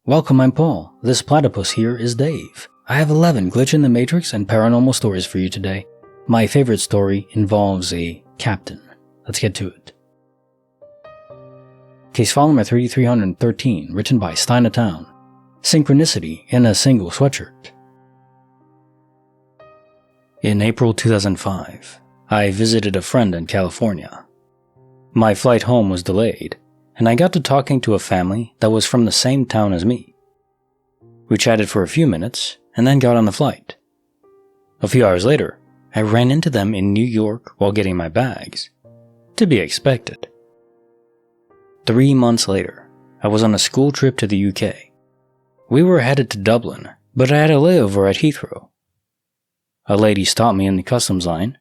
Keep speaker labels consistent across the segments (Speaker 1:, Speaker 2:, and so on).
Speaker 1: Welcome, I'm Paul. This platypus here is Dave. I have 11 Glitch in the Matrix and paranormal stories for you today. My favorite story involves a captain. Let's get to it. Case file number 3313, written by Stein Town. Synchronicity in a single sweatshirt. In April 2005, I visited a friend in California. My flight home was delayed, and I got to talking to a family that was from the same town as me. We chatted for a few minutes, and then got on the flight. A few hours later, I ran into them in New York while getting my bags. To be expected. 3 months later, I was on a school trip to the UK. We were headed to Dublin, but I had a layover at Heathrow. A lady stopped me in the customs line.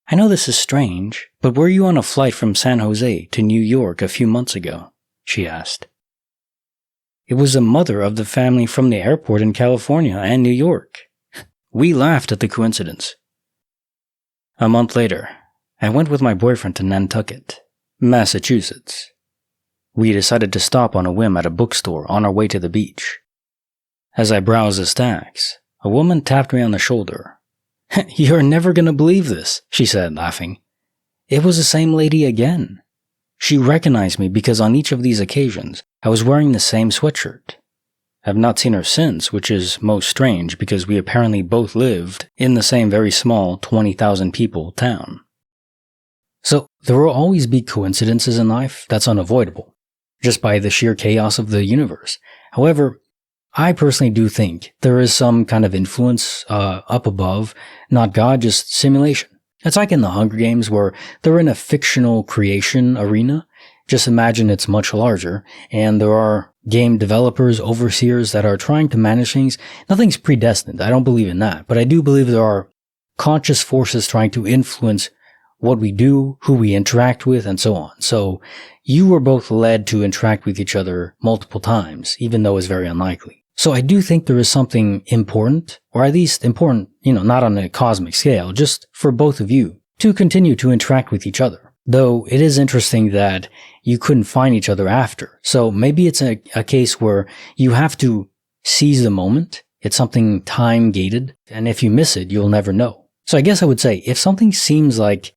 Speaker 1: "I know this is strange, but were you on a flight from San Jose to New York a few months ago?" she asked. It was the mother of the family from the airport in California and New York. We laughed at the coincidence. A month later, I went with my boyfriend to Nantucket, Massachusetts. We decided to stop on a whim at a bookstore on our way to the beach. As I browsed the stacks, a woman tapped me on the shoulder. "You're never gonna believe this," she said, laughing. It was the same lady again. She recognized me because on each of these occasions, I was wearing the same sweatshirt. I've not seen her since, which is most strange because we apparently both lived in the same very small 20,000 people town. So there will always be coincidences in life, that's unavoidable, just by the sheer chaos of the universe. However, I personally do think there is some kind of influence up above, not God, just simulation. It's like in the Hunger Games where they're in a fictional creation arena. Just imagine it's much larger, and there are game developers, overseers that are trying to manage things. Nothing's predestined, I don't believe in that, but I do believe there are conscious forces trying to influence what we do, who we interact with, and so on. So you were both led to interact with each other multiple times, even though it's very unlikely. So I do think there is something important, or at least important, not on a cosmic scale, just for both of you to continue to interact with each other. Though it is interesting that you couldn't find each other after. So maybe it's a case where you have to seize the moment. It's something time gated. And if you miss it, you'll never know. So I guess I would say if something seems like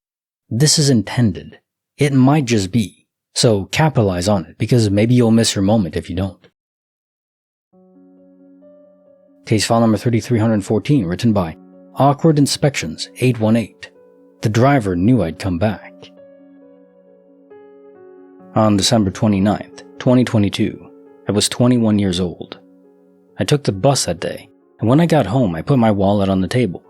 Speaker 1: this is intended, it might just be. So capitalize on it, because maybe you'll miss your moment if you don't. Case file number 3314, written by Awkward Inspections 818. The driver knew I'd come back. On December 29th, 2022, I was 21 years old. I took the bus that day, and when I got home, I put my wallet on the table.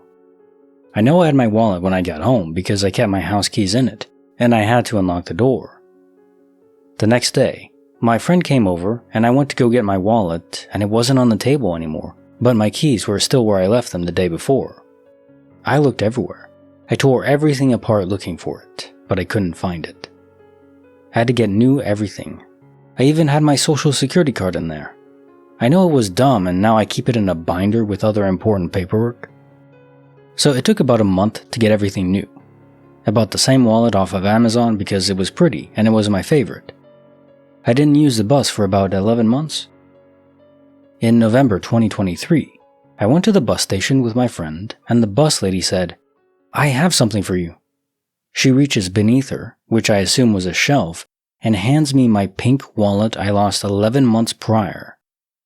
Speaker 1: I know I had my wallet when I got home because I kept my house keys in it, and I had to unlock the door. The next day, my friend came over, and I went to go get my wallet, and it wasn't on the table anymore. But my keys were still where I left them the day before. I looked everywhere. I tore everything apart looking for it, but I couldn't find it. I had to get new everything. I even had my social security card in there. I know it was dumb, and now I keep it in a binder with other important paperwork. So it took about a month to get everything new. I bought the same wallet off of Amazon because it was pretty and it was my favorite. I didn't use the bus for about 11 months. In November 2023, I went to the bus station with my friend, and the bus lady said, "I have something for you." She reaches beneath her, which I assume was a shelf, and hands me my pink wallet I lost 11 months prior.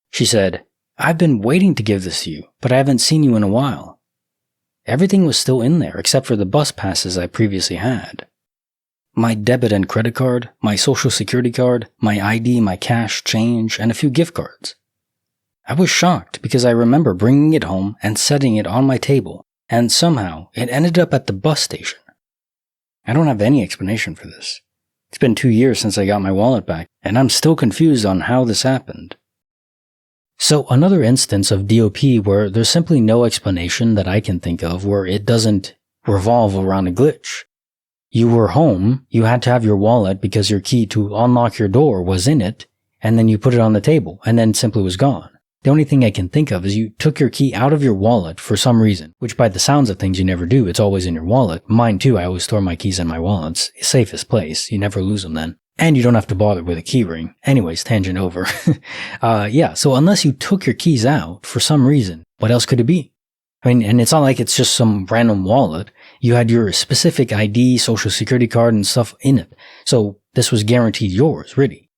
Speaker 1: She said, "I've been waiting to give this to you, but I haven't seen you in a while." Everything was still in there except for the bus passes I previously had. My debit and credit card, my social security card, my ID, my cash, change, and a few gift cards. I was shocked because I remember bringing it home and setting it on my table, and somehow it ended up at the bus station. I don't have any explanation for this. It's been 2 years since I got my wallet back, and I'm still confused on how this happened. So another instance of DOP where there's simply no explanation that I can think of where it doesn't revolve around a glitch. You were home, you had to have your wallet because your key to unlock your door was in it, and then you put it on the table, and then simply was gone. The only thing I can think of is you took your key out of your wallet for some reason, which by the sounds of things you never do, it's always in your wallet. Mine too, I always store my keys in my wallet. It's the safest place, you never lose them then. And you don't have to bother with a keyring. Anyways, tangent over. So unless you took your keys out for some reason, what else could it be? I mean, and it's not like it's just some random wallet. You had your specific ID, social security card, and stuff in it. So this was guaranteed yours, really.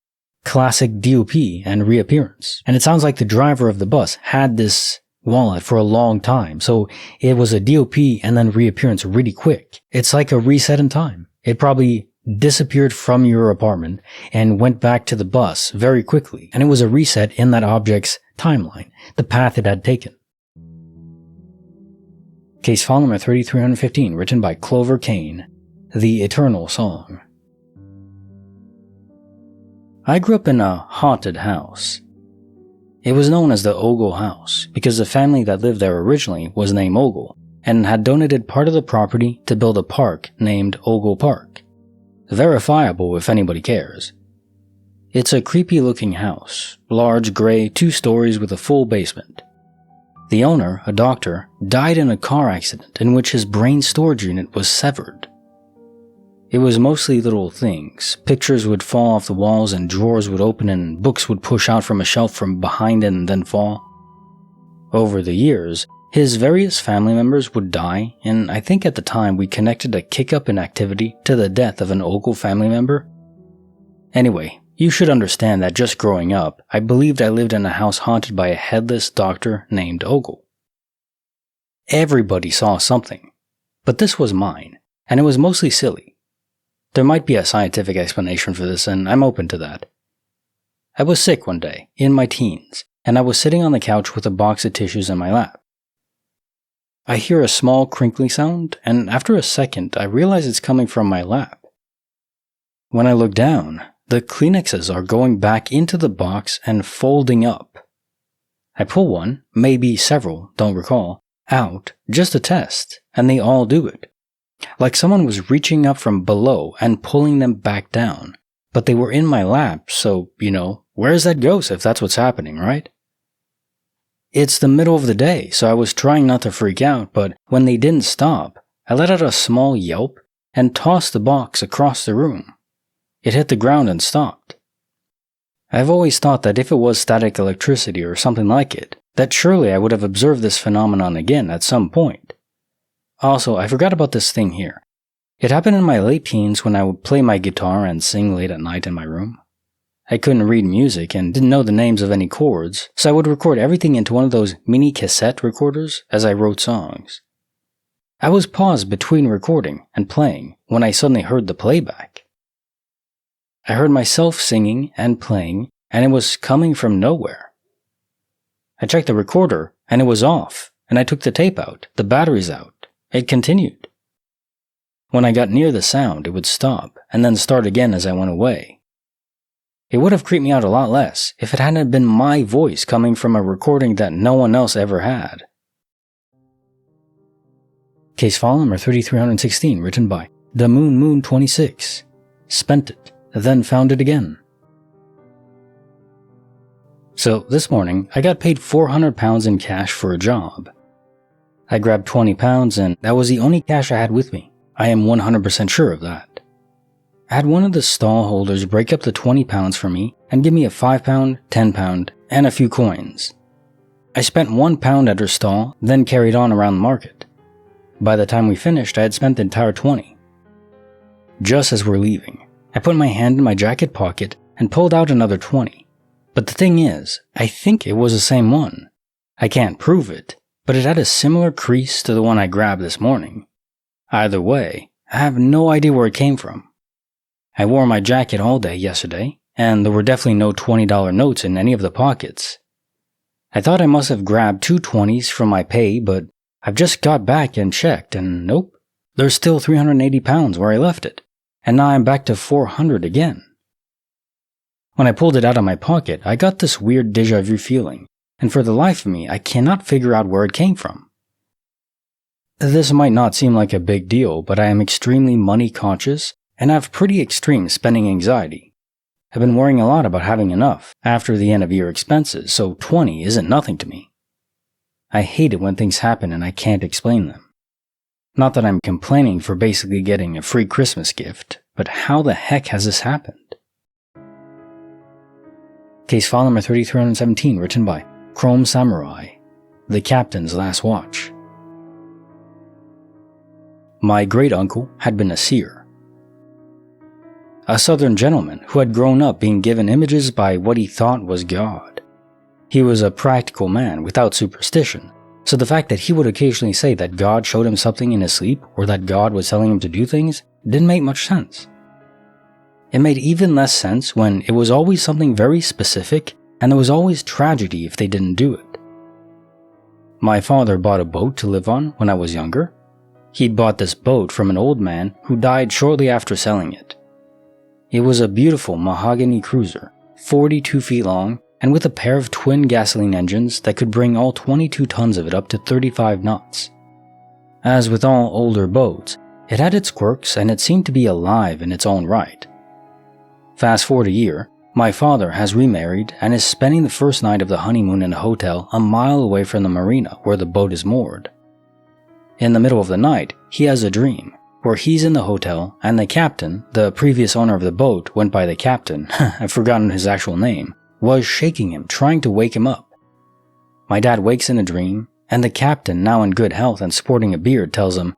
Speaker 1: Classic DOP and reappearance. And it sounds like the driver of the bus had this wallet for a long time. So it was a DOP and then reappearance really quick. It's like a reset in time. It probably disappeared from your apartment and went back to the bus very quickly. And it was a reset in that object's timeline, the path it had taken. Case file number 3315, written by Clover Kane, The Eternal Song. I grew up in a haunted house. It was known as the Ogle House because the family that lived there originally was named Ogle and had donated part of the property to build a park named Ogle Park. Verifiable if anybody cares. It's a creepy looking house, large gray 2 stories with a full basement. The owner, a doctor, died in a car accident in which his brain storage unit was severed. It was mostly little things. Pictures would fall off the walls and drawers would open and books would push out from a shelf from behind it and then fall. Over the years, his various family members would die, and I think at the time we connected a kick-up in activity to the death of an Ogle family member. Anyway, you should understand that just growing up, I believed I lived in a house haunted by a headless doctor named Ogle. Everybody saw something, but this was mine, and it was mostly silly. There might be a scientific explanation for this, and I'm open to that. I was sick one day, in my teens, and I was sitting on the couch with a box of tissues in my lap. I hear a small crinkly sound, and after a second, I realize it's coming from my lap. When I look down, the Kleenexes are going back into the box and folding up. I pull one, maybe several, don't recall, out, just to test, and they all do it. Like someone was reaching up from below and pulling them back down. But they were in my lap, so, where's that ghost if that's what's happening, right? It's the middle of the day, so I was trying not to freak out, but when they didn't stop, I let out a small yelp and tossed the box across the room. It hit the ground and stopped. I've always thought that if it was static electricity or something like it, that surely I would have observed this phenomenon again at some point. Also, I forgot about this thing here. It happened in my late teens when I would play my guitar and sing late at night in my room. I couldn't read music and didn't know the names of any chords, so I would record everything into one of those mini cassette recorders as I wrote songs. I was paused between recording and playing when I suddenly heard the playback. I heard myself singing and playing, and it was coming from nowhere. I checked the recorder, and it was off, and I took the tape out, the batteries out. It continued. When I got near the sound, it would stop, and then start again as I went away. It would have creeped me out a lot less if it hadn't been my voice coming from a recording that no one else ever had. Case file number 3316, written by The Moon 26. Spent it, then found it again. So this morning, I got paid £400 in cash for a job. I grabbed £20 and that was the only cash I had with me. I am 100% sure of that. I had one of the stall holders break up the £20 for me and give me a £5, £10, and a few coins. I spent £1 at her stall, then carried on around the market. By the time we finished, I had spent the entire 20. Just as we're leaving, I put my hand in my jacket pocket and pulled out another 20. But the thing is, I think it was the same one. I can't prove it, but it had a similar crease to the one I grabbed this morning. Either way, I have no idea where it came from. I wore my jacket all day yesterday, and there were definitely no $20 notes in any of the pockets. I thought I must have grabbed 2 20s from my pay, but I've just got back and checked, and nope, there's still £380 where I left it, and now I'm back to 400 again. When I pulled it out of my pocket, I got this weird déjà vu feeling, and for the life of me, I cannot figure out where it came from. This might not seem like a big deal, but I am extremely money conscious and have pretty extreme spending anxiety. I've been worrying a lot about having enough after the end of year expenses, so 20 isn't nothing to me. I hate it when things happen and I can't explain them. Not that I'm complaining for basically getting a free Christmas gift, but how the heck has this happened? Case file number 3317, written by Chrome Samurai. The Captain's Last Watch. My great-uncle had been a seer. A southern gentleman who had grown up being given images by what he thought was God. He was a practical man without superstition, so the fact that he would occasionally say that God showed him something in his sleep or that God was telling him to do things didn't make much sense. It made even less sense when it was always something very specific and there was always tragedy if they didn't do it. My father bought a boat to live on when I was younger. He'd bought this boat from an old man who died shortly after selling it. It was a beautiful mahogany cruiser, 42 feet long, and with a pair of twin gasoline engines that could bring all 22 tons of it up to 35 knots. As with all older boats, it had its quirks and it seemed to be alive in its own right. Fast forward a year, my father has remarried and is spending the first night of the honeymoon in a hotel a mile away from the marina where the boat is moored. In the middle of the night, he has a dream where he's in the hotel and the captain, the previous owner of the boat went by the captain, I've forgotten his actual name, was shaking him, trying to wake him up. My dad wakes in a dream, and the captain, now in good health and sporting a beard, tells him,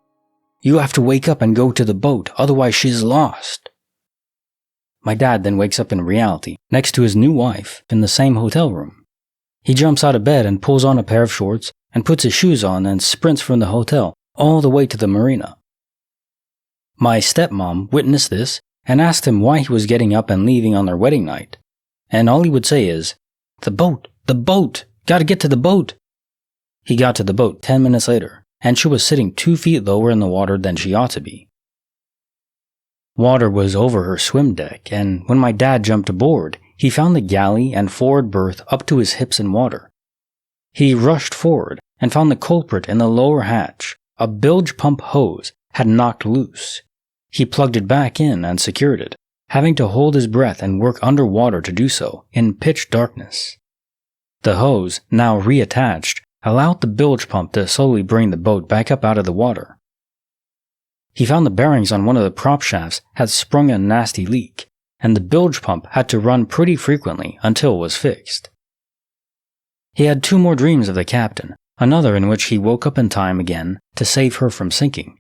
Speaker 1: "You have to wake up and go to the boat, otherwise she's lost." My dad then wakes up in reality, next to his new wife, in the same hotel room. He jumps out of bed and pulls on a pair of shorts and puts his shoes on and sprints from the hotel all the way to the marina. My stepmom witnessed this and asked him why he was getting up and leaving on their wedding night. And all he would say is, the boat, gotta get to the boat." He got to the boat 10 minutes later, and she was sitting 2 feet lower in the water than she ought to be. Water was over her swim deck, and when my dad jumped aboard, he found the galley and forward berth up to his hips in water. He rushed forward and found the culprit in the lower hatch. A bilge pump hose had knocked loose. He plugged it back in and secured it, having to hold his breath and work underwater to do so in pitch darkness. The hose, now reattached, allowed the bilge pump to slowly bring the boat back up out of the water. He found the bearings on one of the prop shafts had sprung a nasty leak, and the bilge pump had to run pretty frequently until it was fixed. He had 2 more dreams of the captain, another in which he woke up in time again to save her from sinking.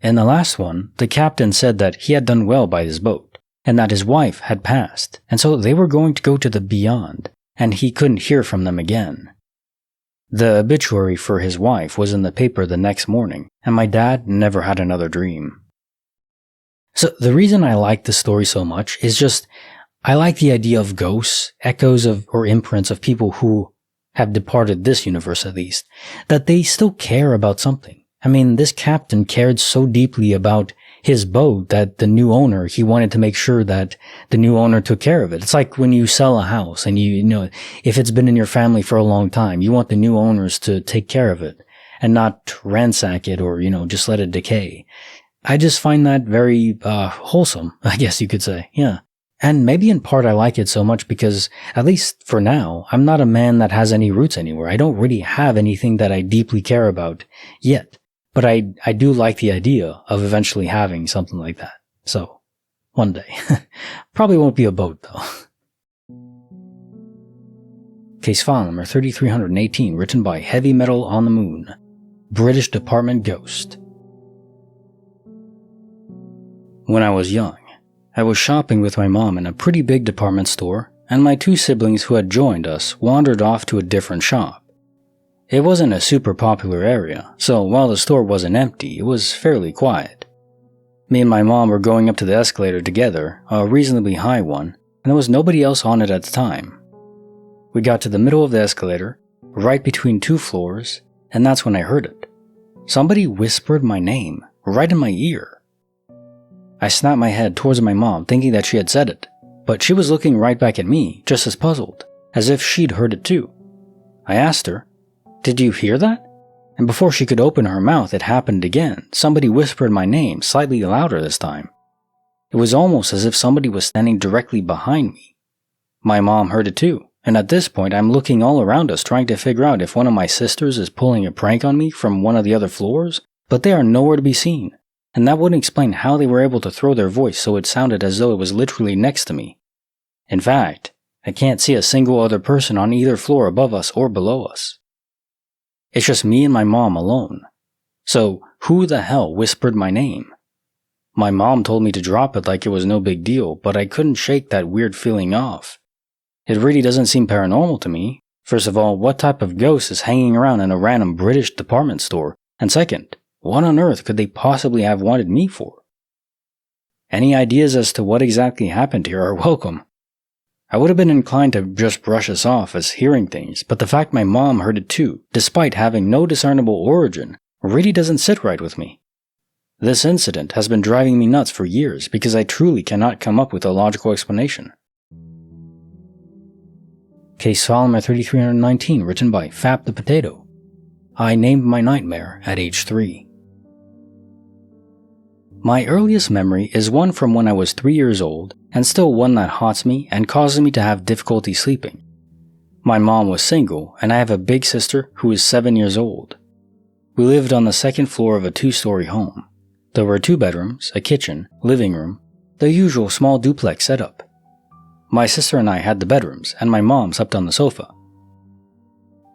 Speaker 1: In the last one, the captain said that he had done well by his boat, and that his wife had passed, and so they were going to go to the beyond, and he couldn't hear from them again. The obituary for his wife was in the paper the next morning, and my dad never had another dream. So the reason I like this story so much is just, I like the idea of ghosts, echoes of or imprints of people who have departed this universe at least, that they still care about something. I mean, this captain cared so deeply about his boat that the new owner, he wanted to make sure that the new owner took care of it. It's like when you sell a house and you know, if it's been in your family for a long time, you want the new owners to take care of it and not ransack it or, just let it decay. I just find that very wholesome, I guess you could say. Yeah. And maybe in part I like it so much because, at least for now, I'm not a man that has any roots anywhere. I don't really have anything that I deeply care about yet. But I do like the idea of eventually having something like that. So, one day. Probably won't be a boat, though. Case file number 3318, written by Heavy Metal on the Moon. British Department Ghost. When I was young, I was shopping with my mom in a pretty big department store, and my 2 siblings who had joined us wandered off to a different shop. It wasn't a super popular area, so while the store wasn't empty, it was fairly quiet. Me and my mom were going up to the escalator together, a reasonably high one, and there was nobody else on it at the time. We got to the middle of the escalator, right between 2 floors, and that's when I heard it. Somebody whispered my name, right in my ear. I snapped my head towards my mom, thinking that she had said it, but she was looking right back at me, just as puzzled, as if she'd heard it too. I asked her, "Did you hear that?" And before she could open her mouth, it happened again. Somebody whispered my name, slightly louder this time. It was almost as if somebody was standing directly behind me. My mom heard it too, and at this point I'm looking all around us trying to figure out if one of my sisters is pulling a prank on me from one of the other floors, but they are nowhere to be seen, and that wouldn't explain how they were able to throw their voice so it sounded as though it was literally next to me. In fact, I can't see a single other person on either floor above us or below us. It's just me and my mom alone. So, who the hell whispered my name? My mom told me to drop it like it was no big deal, but I couldn't shake that weird feeling off. It really doesn't seem paranormal to me. First of all, what type of ghost is hanging around in a random British department store? And second, what on earth could they possibly have wanted me for? Any ideas as to what exactly happened here are welcome. I would have been inclined to just brush us off as hearing things, but the fact my mom heard it too, despite having no discernible origin, really doesn't sit right with me. This incident has been driving me nuts for years because I truly cannot come up with a logical explanation. Case file number 3319, written by Fap the Potato. I named my nightmare at age 3. My earliest memory is one from when I was 3 years old, and still one that haunts me and causes me to have difficulty sleeping. My mom was single, and I have a big sister who is 7 years old. We lived on the second floor of a 2-story home. There were 2 bedrooms, a kitchen, living room, the usual small duplex setup. My sister and I had the bedrooms, and my mom slept on the sofa.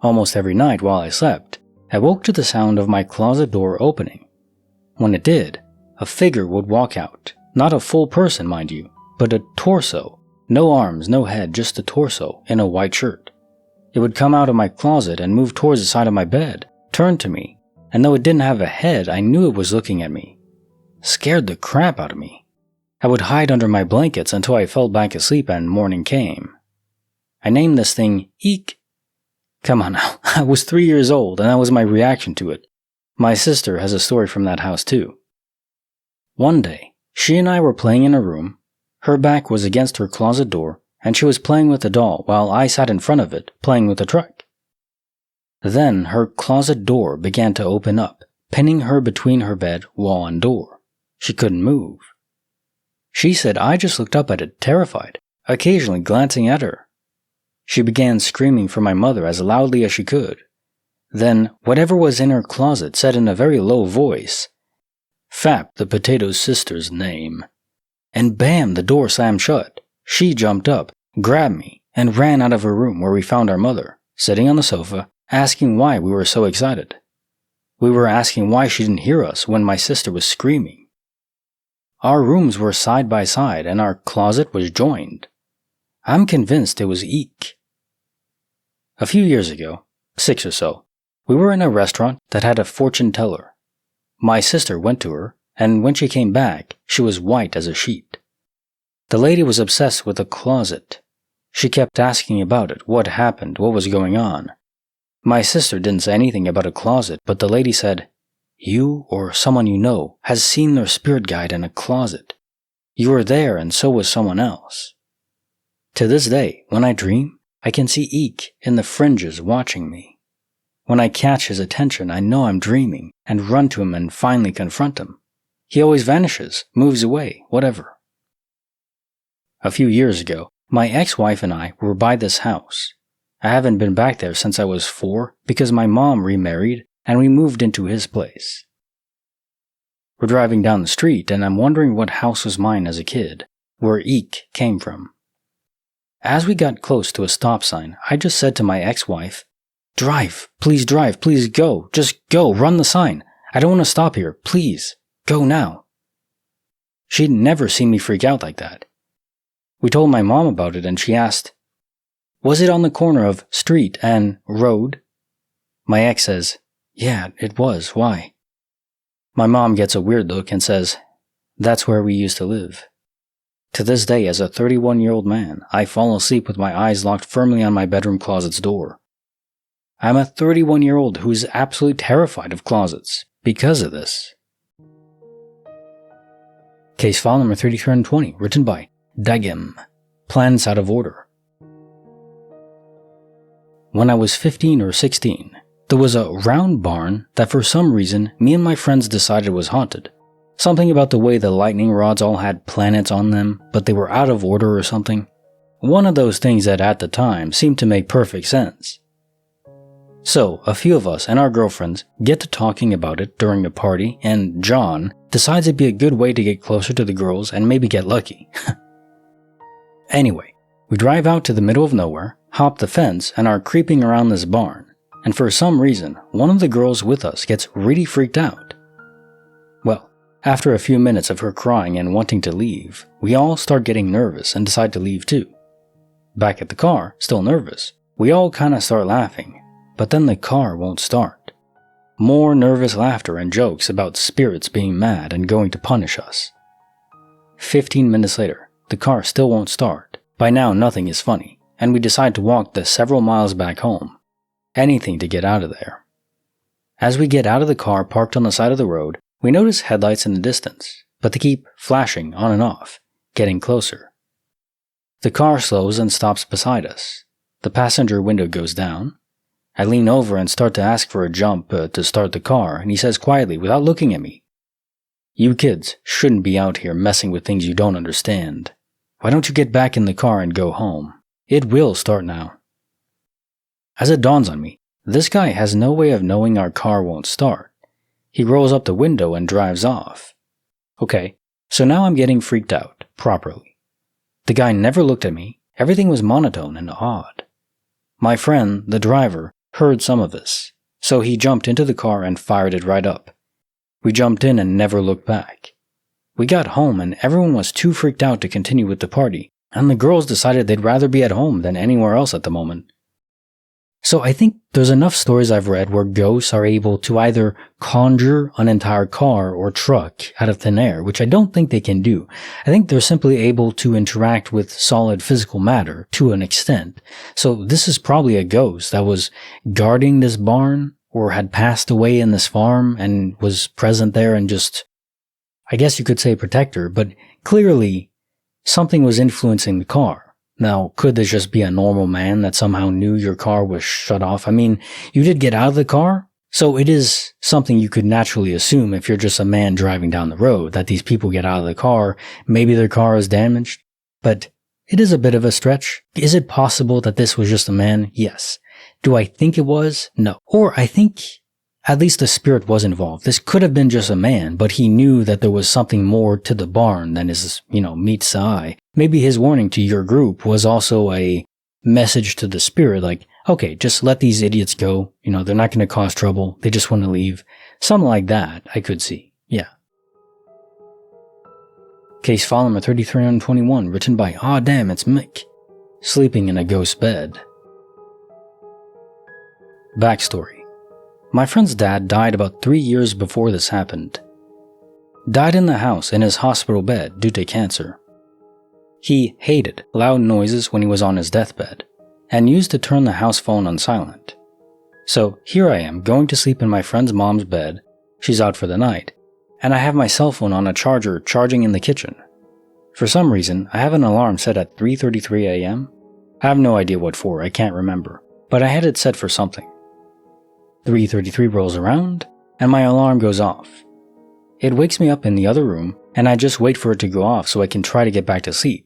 Speaker 1: Almost every night while I slept, I woke to the sound of my closet door opening. When it did, a figure would walk out, not a full person, mind you, but a torso, no arms, no head, just a torso in a white shirt. It would come out of my closet and move towards the side of my bed, turn to me, and though it didn't have a head, I knew it was looking at me. Scared the crap out of me. I would hide under my blankets until I fell back asleep and morning came. I named this thing Eek. Come on now, I was 3 years old and that was my reaction to it. My sister has a story from that house too. One day, she and I were playing in a room. Her back was against her closet door and she was playing with a doll while I sat in front of it playing with a truck. Then her closet door began to open up, pinning her between her bed, wall, and door. She couldn't move. She said I just looked up at it, terrified, occasionally glancing at her. She began screaming for my mother as loudly as she could. Then, whatever was in her closet said in a very low voice, "Fap the Potato's sister's name." And bam, the door slammed shut. She jumped up, grabbed me, and ran out of her room where we found our mother, sitting on the sofa, asking why we were so excited. We were asking why she didn't hear us when my sister was screaming. Our rooms were side by side and our closet was joined. I'm convinced it was Eek. A few years ago, 6 or so, we were in a restaurant that had a fortune teller. My sister went to her, and when she came back, she was white as a sheet. The lady was obsessed with the closet. She kept asking about it, what happened, what was going on. My sister didn't say anything about a closet, but the lady said, "You or someone you know has seen their spirit guide in a closet. You were there and so was someone else." To this day, when I dream, I can see Eek in the fringes watching me. When I catch his attention, I know I'm dreaming and run to him and finally confront him. He always vanishes, moves away, whatever. A few years ago, my ex-wife and I were by this house. I haven't been back there since I was 4 because my mom remarried and we moved into his place. We're driving down the street and I'm wondering what house was mine as a kid, where Eek came from. As we got close to a stop sign, I just said to my ex-wife, drive, please go, just go, run the sign. I don't want to stop here, please, go now." She'd never seen me freak out like that. We told my mom about it and she asked, "Was it on the corner of street and road?" My ex says, "Yeah, it was, why?" My mom gets a weird look and says, "That's where we used to live." To this day, as a 31-year-old man, I fall asleep with my eyes locked firmly on my bedroom closet's door. I'm a 31-year-old who's absolutely terrified of closets because of this. Case file number 3320, written by Dagim. Plans out of order. When I was 15 or 16, there was a round barn that for some reason me and my friends decided was haunted. Something about the way the lightning rods all had planets on them, but they were out of order or something. One of those things that at the time seemed to make perfect sense. So, a few of us and our girlfriends get to talking about it during a party, and John decides it'd be a good way to get closer to the girls and maybe get lucky. Anyway, We drive out to the middle of nowhere, hop the fence, and are creeping around this barn, and for some reason, one of the girls with us gets really freaked out. Well, after a few minutes of her crying and wanting to leave, we all start getting nervous and decide to leave too. Back at the car, still nervous, we all kinda start laughing, but then the car won't start. More nervous laughter and jokes about spirits being mad and going to punish us. 15 minutes later, the car still won't start. By now, nothing is funny, and we decide to walk the several miles back home. Anything to get out of there. As we get out of the car parked on the side of the road, we notice headlights in the distance, but they keep flashing on and off, getting closer. The car slows and stops beside us. The passenger window goes down. I lean over and start to ask for a jump to start the car, and he says quietly, without looking at me, "You kids shouldn't be out here messing with things you don't understand. Why don't you get back in the car and go home? It will start now." As it dawns on me, this guy has no way of knowing our car won't start. He rolls up the window and drives off. Okay, so now I'm getting freaked out, properly. The guy never looked at me. Everything was monotone and odd. My friend, the driver, heard some of this, so he jumped into the car and fired it right up. We jumped in and never looked back. We got home and everyone was too freaked out to continue with the party, and the girls decided they'd rather be at home than anywhere else at the moment. So I think there's enough stories I've read where ghosts are able to either conjure an entire car or truck out of thin air, which I don't think they can do. I think they're simply able to interact with solid physical matter to an extent. So this is probably a ghost that was guarding this barn or had passed away in this farm and was present there and just, I guess you could say protector, but clearly something was influencing the car. Now, could this just be a normal man that somehow knew your car was shut off? I mean, you did get out of the car, so it is something you could naturally assume if you're just a man driving down the road, that these people get out of the car, maybe their car is damaged. But it is a bit of a stretch. Is it possible that this was just a man? Yes. Do I think it was? No. Or I think at least the spirit was involved. This could have been just a man, but he knew that there was something more to the barn than his, meets the eye. Maybe his warning to your group was also a message to the spirit, like, okay, just let these idiots go. They're not going to cause trouble. They just want to leave. Something like that, I could see. Yeah. Case file number 3321, written by Aw Damn, It's Mick. Sleeping in a ghost bed. Backstory. My friend's dad died about 3 years before this happened. Died in the house in his hospital bed due to cancer. He hated loud noises when he was on his deathbed, and used to turn the house phone on silent. So here I am going to sleep in my friend's mom's bed, she's out for the night, and I have my cell phone on a charger charging in the kitchen. For some reason, I have an alarm set at 3:33 a.m. I have no idea what for, I can't remember, but I had it set for something. 3:33 rolls around, and my alarm goes off. It wakes me up in the other room, and I just wait for it to go off so I can try to get back to sleep.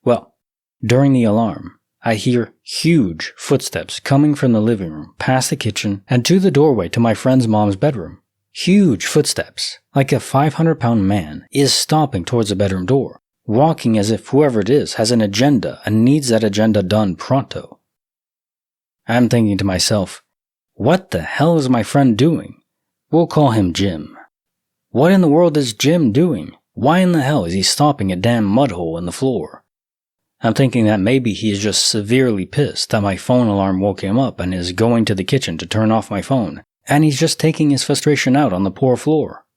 Speaker 1: Well, during the alarm, I hear huge footsteps coming from the living room, past the kitchen, and to the doorway to my friend's mom's bedroom. Huge footsteps, like a 500-pound man, is stomping towards the bedroom door, walking as if whoever it is has an agenda and needs that agenda done pronto. I'm thinking to myself, what the hell is my friend doing? We'll call him Jim. What in the world is Jim doing? Why in the hell is he stomping a damn mud hole in the floor? I'm thinking that maybe he is just severely pissed that my phone alarm woke him up and is going to the kitchen to turn off my phone, and he's just taking his frustration out on the poor floor.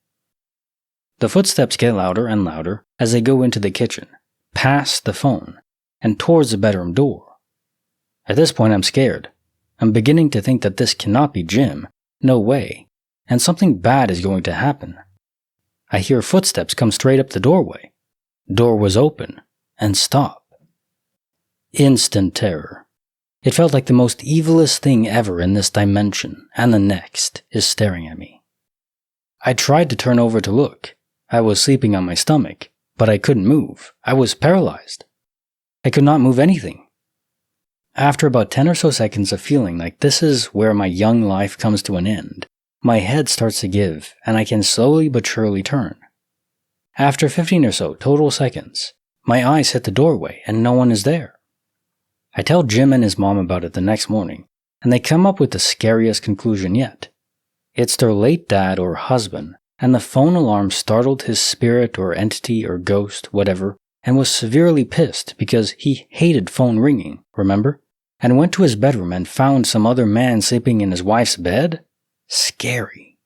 Speaker 1: The footsteps get louder and louder as they go into the kitchen, past the phone, and towards the bedroom door. At this point I'm scared. I'm beginning to think that this cannot be Jim, no way, and something bad is going to happen. I hear footsteps come straight up the doorway. Door was open, and stop. Instant terror. It felt like the most evilest thing ever in this dimension, and the next, is staring at me. I tried to turn over to look. I was sleeping on my stomach, but I couldn't move. I was paralyzed. I could not move anything. After about 10 or so seconds of feeling like this is where my young life comes to an end, my head starts to give, and I can slowly but surely turn. After 15 or so total seconds, My eyes hit the doorway and no one is there. I tell Jim and his mom about it the next morning, and they come up with the scariest conclusion yet. It's their late dad or husband, and the phone alarm startled his spirit or entity or ghost, whatever, and was severely pissed because he hated phone ringing, remember? And went to his bedroom and found some other man sleeping in his wife's bed? Scary.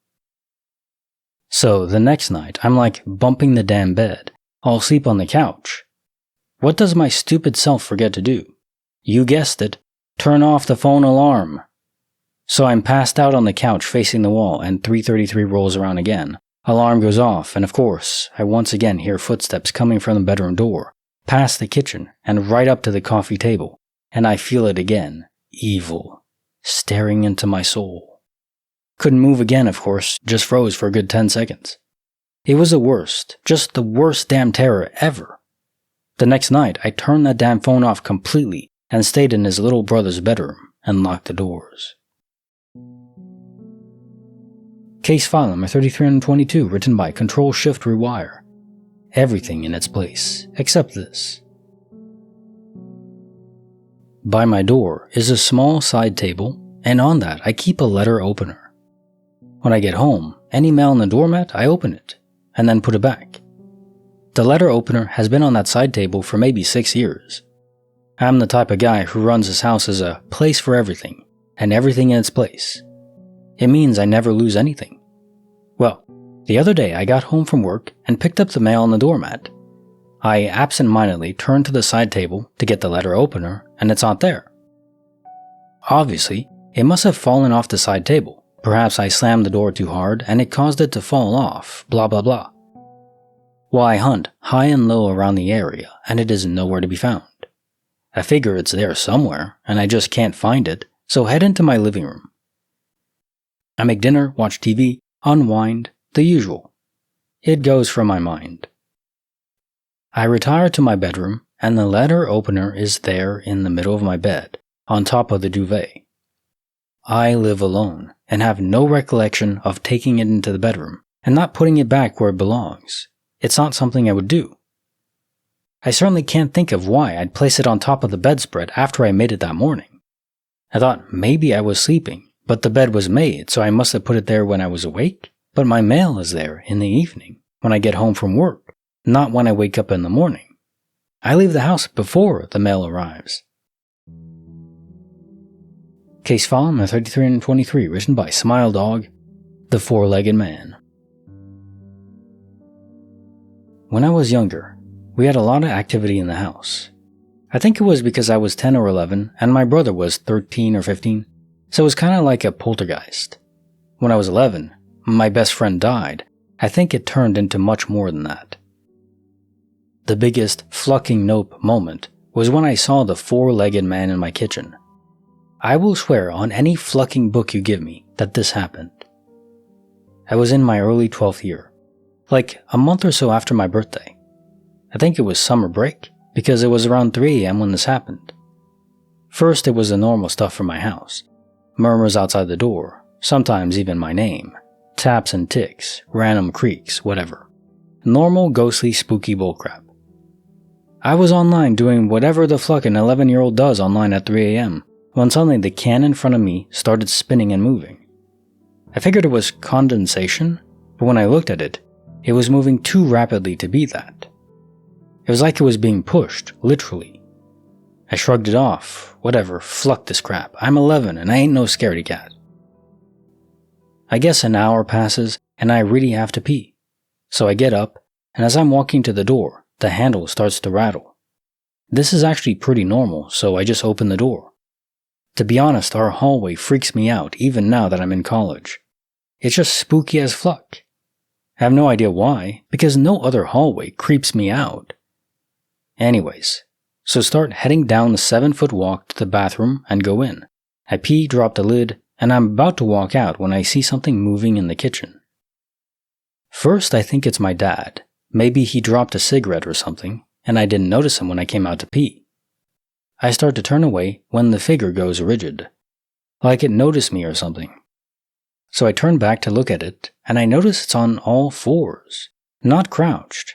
Speaker 1: So the next night, I'm like bumping the damn bed. I'll sleep on the couch. What does my stupid self forget to do? You guessed it. Turn off the phone alarm. So I'm passed out on the couch facing the wall and 3:33 rolls around again. Alarm goes off and of course, I once again hear footsteps coming from the bedroom door, past the kitchen and right up to the coffee table. And I feel it again. Evil. Staring into my soul. Couldn't move again, of course, just froze for a good 10 seconds. It was the worst, just the worst damn terror ever. The next night, I turned that damn phone off completely and stayed in his little brother's bedroom and locked the doors. Case file number 3322, written by Control-Shift-Rewire. Everything in its place, except this. By my door is a small side table, and on that I keep a letter opener. When I get home, any mail on the doormat, I open it, and then put it back. The letter opener has been on that side table for maybe 6 years. I'm the type of guy who runs his house as a place for everything, and everything in its place. It means I never lose anything. Well, the other day I got home from work and picked up the mail on the doormat. I absent-mindedly turned to the side table to get the letter opener, and it's not there. Obviously, it must have fallen off the side table. Perhaps I slammed the door too hard and it caused it to fall off, blah blah blah. Well, I hunt high and low around the area, and it is nowhere to be found. I figure it's there somewhere, and I just can't find it, so head into my living room. I make dinner, watch TV, unwind, the usual. It goes from my mind. I retire to my bedroom, and the letter opener is there in the middle of my bed, on top of the duvet. I live alone, and have no recollection of taking it into the bedroom, and not putting it back where it belongs. It's not something I would do. I certainly can't think of why I'd place it on top of the bedspread after I made it that morning. I thought maybe I was sleeping, but the bed was made, so I must have put it there when I was awake. But my mail is there in the evening, when I get home from work. Not when I wake up in the morning. I leave the house before the mail arrives. Case file number 3323, written by Smile Dog, The Four-Legged Man. When I was younger, we had a lot of activity in the house. I think it was because I was 10 or 11 and my brother was 13 or 15, so it was kind of like a poltergeist. When I was 11, my best friend died. I think it turned into much more than that. The biggest fucking nope moment was when I saw the four-legged man in my kitchen. I will swear on any fucking book you give me that this happened. I was in my early 12th year, like a month or so after my birthday. I think it was summer break, because it was around 3 a.m. when this happened. First, it was the normal stuff from my house. Murmurs outside the door, sometimes even my name. Taps and ticks, random creaks, whatever. Normal, ghostly, spooky bullcrap. I was online doing whatever the fuck an 11-year-old does online at 3 a.m. when suddenly the can in front of me started spinning and moving. I figured it was condensation, but when I looked at it, it was moving too rapidly to be that. It was like it was being pushed, literally. I shrugged it off. Whatever, fuck this crap. I'm 11 and I ain't no scaredy cat. I guess an hour passes and I really have to pee. So I get up, and as I'm walking to the door, the handle starts to rattle. This is actually pretty normal, so I just open the door. To be honest, our hallway freaks me out even now that I'm in college. It's just spooky as fuck. I have no idea why, because no other hallway creeps me out. Anyways, so start heading down the 7-foot walk to the bathroom and go in. I pee, drop the lid, and I'm about to walk out when I see something moving in the kitchen. First, I think it's my dad. Maybe he dropped a cigarette or something, and I didn't notice him when I came out to pee. I start to turn away when the figure goes rigid, like it noticed me or something. So I turn back to look at it, and I notice it's on all fours, not crouched.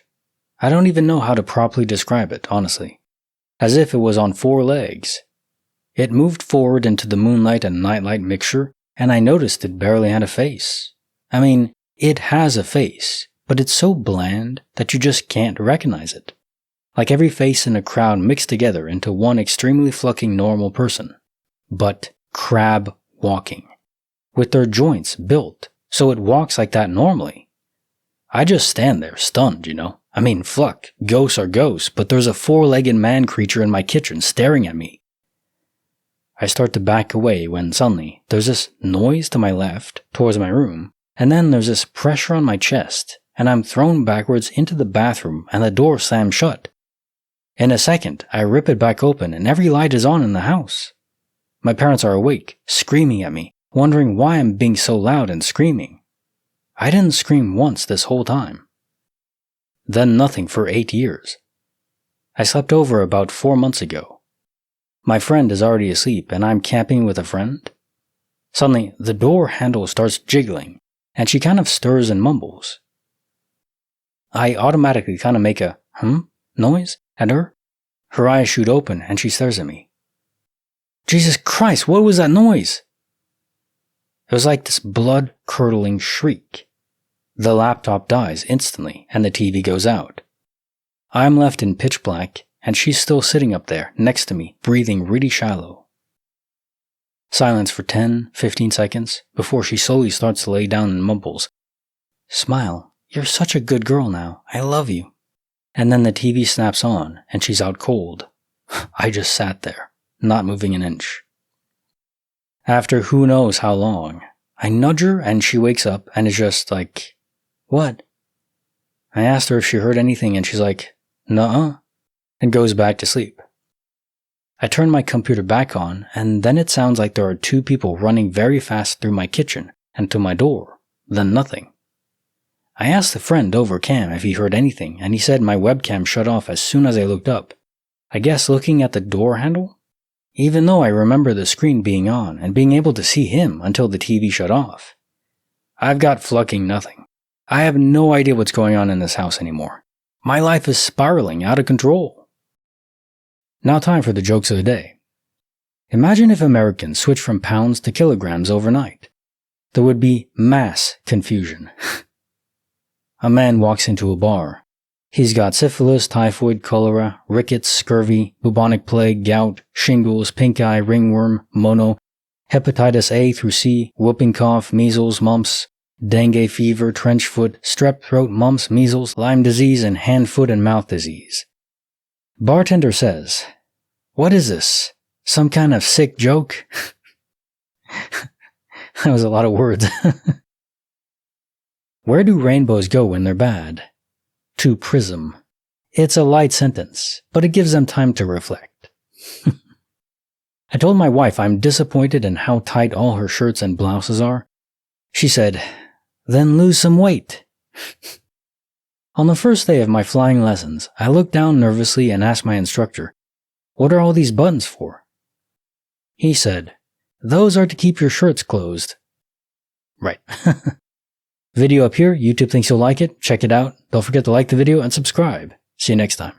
Speaker 1: I don't even know how to properly describe it, honestly. As if it was on 4 legs. It moved forward into the moonlight and nightlight mixture, and I noticed it barely had a face. I mean, it has a face, but it's so bland that you just can't recognize it. Like every face in a crowd mixed together into one extremely fucking normal person. But crab walking. With their joints built so it walks like that normally. I just stand there stunned, you know. I mean, fuck, ghosts are ghosts, but there's a 4-legged man creature in my kitchen staring at me. I start to back away when suddenly there's this noise to my left towards my room, and then there's this pressure on my chest, and I'm thrown backwards into the bathroom and the door slams shut. In a second, I rip it back open and every light is on in the house. My parents are awake, screaming at me, wondering why I'm being so loud and screaming. I didn't scream once this whole time. Then nothing for 8 years. I slept over about 4 months ago. My friend is already asleep and I'm camping with a friend. Suddenly, the door handle starts jiggling and she kind of stirs and mumbles. I automatically kind of make a noise at her. Her eyes shoot open and she stares at me. Jesus Christ, what was that noise? It was like this blood-curdling shriek. The laptop dies instantly and the TV goes out. I'm left in pitch black and she's still sitting up there next to me, breathing really shallow. Silence for 10-15 seconds before she slowly starts to lay down and mumbles, "Smile, you're such a good girl now, I love you." And then the TV snaps on and she's out cold. I just sat there, not moving an inch. After who knows how long, I nudge her and she wakes up and is just like, "What?" I asked her if she heard anything and she's like, "Nuh-uh," and goes back to sleep. I turn my computer back on and then it sounds like there are 2 people running very fast through my kitchen and to my door, then nothing. I asked a friend over cam if he heard anything and he said my webcam shut off as soon as I looked up. I guess looking at the door handle? Even though I remember the screen being on and being able to see him until the TV shut off. I've got fucking nothing. I have no idea what's going on in this house anymore. My life is spiraling out of control. Now time for the jokes of the day. Imagine if Americans switched from pounds to kilograms overnight. There would be mass confusion. A man walks into a bar. He's got syphilis, typhoid, cholera, rickets, scurvy, bubonic plague, gout, shingles, pink eye, ringworm, mono, hepatitis A through C, whooping cough, measles, mumps, dengue fever, trench foot, strep throat, mumps, measles, Lyme disease, and hand, foot, and mouth disease. Bartender says, "What is this? Some kind of sick joke?" That was a lot of words. Where do rainbows go when they're bad? To prism. It's a light sentence, but it gives them time to reflect. I told my wife I'm disappointed in how tight all her shirts and blouses are. She said, "Then lose some weight." On the first day of my flying lessons, I looked down nervously and asked my instructor, "What are all these buttons for?" He said, "Those are to keep your shirts closed." Right. Video up here. YouTube thinks you'll like it. Check it out. Don't forget to like the video and subscribe. See you next time.